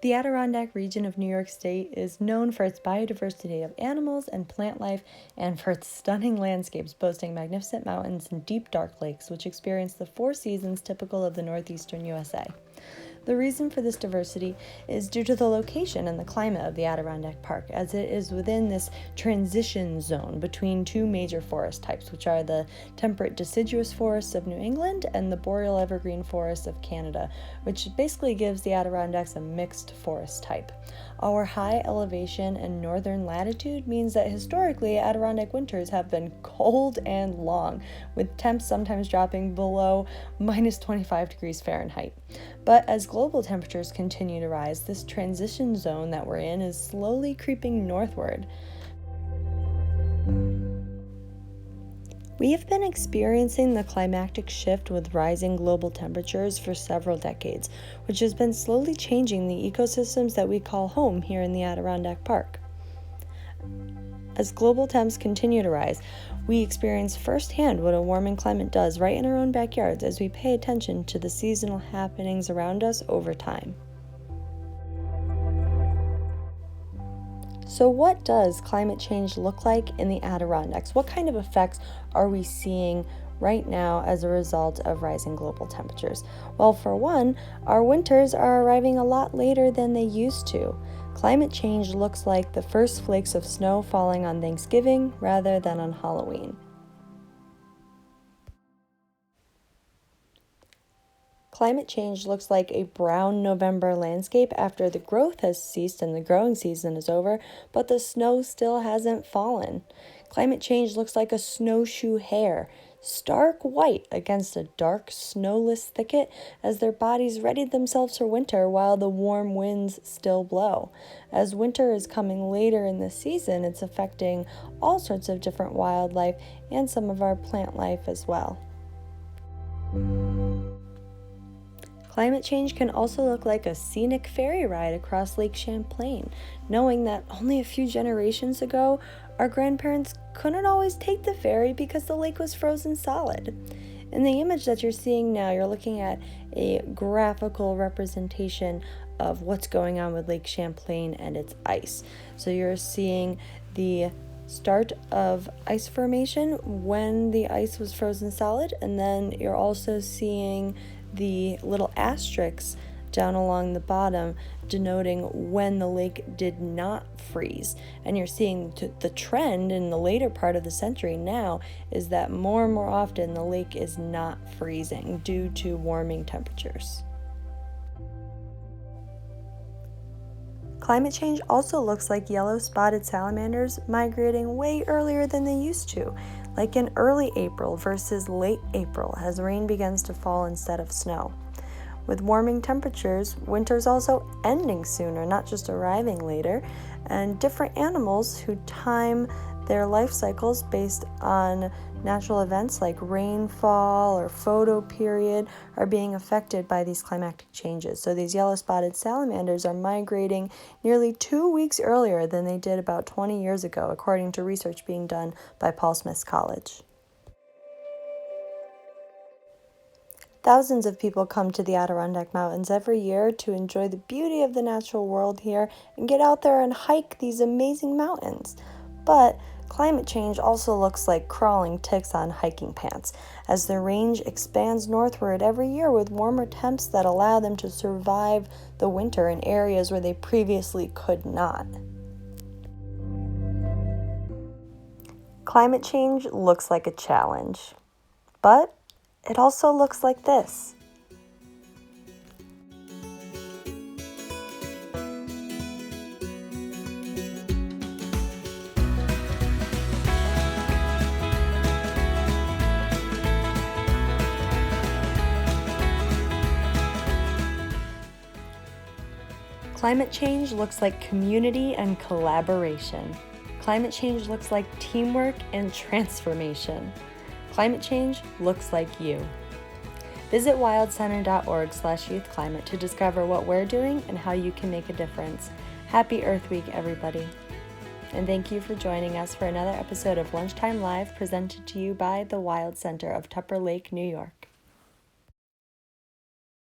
The Adirondack region of New York State is known for its biodiversity of animals and plant life and for its stunning landscapes boasting magnificent mountains and deep dark lakes which experience the four seasons typical of the northeastern USA. The reason for this diversity is due to the location and the climate of the Adirondack Park, as it is within this transition zone between two major forest types, which are the temperate deciduous forests of New England and the boreal evergreen forests of Canada, which basically gives the Adirondacks a mixed forest type. Our high elevation and northern latitude means that historically Adirondack winters have been cold and long, with temps sometimes dropping below minus 25 degrees Fahrenheit. But as global temperatures continue to rise, this transition zone that we're in is slowly creeping northward. We have been experiencing the climactic shift with rising global temperatures for several decades, which has been slowly changing the ecosystems that we call home here in the Adirondack Park. As global temps continue to rise, we experience firsthand what a warming climate does right in our own backyards as we pay attention to the seasonal happenings around us over time. So what does climate change look like in the Adirondacks? What kind of effects are we seeing right now as a result of rising global temperatures? Well, for one, our winters are arriving a lot later than they used to. Climate change looks like the first flakes of snow falling on Thanksgiving rather than on Halloween. Climate change looks like a brown November landscape after the growth has ceased and the growing season is over, but the snow still hasn't fallen. Climate change looks like a snowshoe hare, stark white against a dark, snowless thicket as their bodies readied themselves for winter while the warm winds still blow. As winter is coming later in the season, it's affecting all sorts of different wildlife and some of our plant life as well. Climate change can also look like a scenic ferry ride across Lake Champlain, knowing that only a few generations ago, our grandparents couldn't always take the ferry because the lake was frozen solid. In the image that you're seeing now, you're looking at a graphical representation of what's going on with Lake Champlain and its ice. So you're seeing the start of ice formation when the ice was frozen solid, and then you're also seeing the little asterisks down along the bottom denoting when the lake did not freeze. And you're seeing the trend in the later part of the century now is that more and more often the lake is not freezing due to warming temperatures. Climate change also looks like yellow-spotted salamanders migrating way earlier than they used to, like in early April versus late April as rain begins to fall instead of snow. With warming temperatures, winter's also ending sooner, not just arriving later, and different animals who time their life cycles based on natural events like rainfall or photoperiod are being affected by these climatic changes. So these yellow-spotted salamanders are migrating nearly 2 weeks earlier than they did about 20 years ago, according to research being done by Paul Smith's College. Thousands of people come to the Adirondack Mountains every year to enjoy the beauty of the natural world here and get out there and hike these amazing mountains. But climate change also looks like crawling ticks on hiking pants, as the range expands northward every year with warmer temps that allow them to survive the winter in areas where they previously could not. Climate change looks like a challenge, but it also looks like this. Climate change looks like community and collaboration. Climate change looks like teamwork and transformation. Climate change looks like you. Visit wildcenter.org/youthclimate to discover what we're doing and how you can make a difference. Happy Earth Week, everybody. And thank you for joining us for another episode of Lunchtime Live presented to you by the Wild Center of Tupper Lake, New York.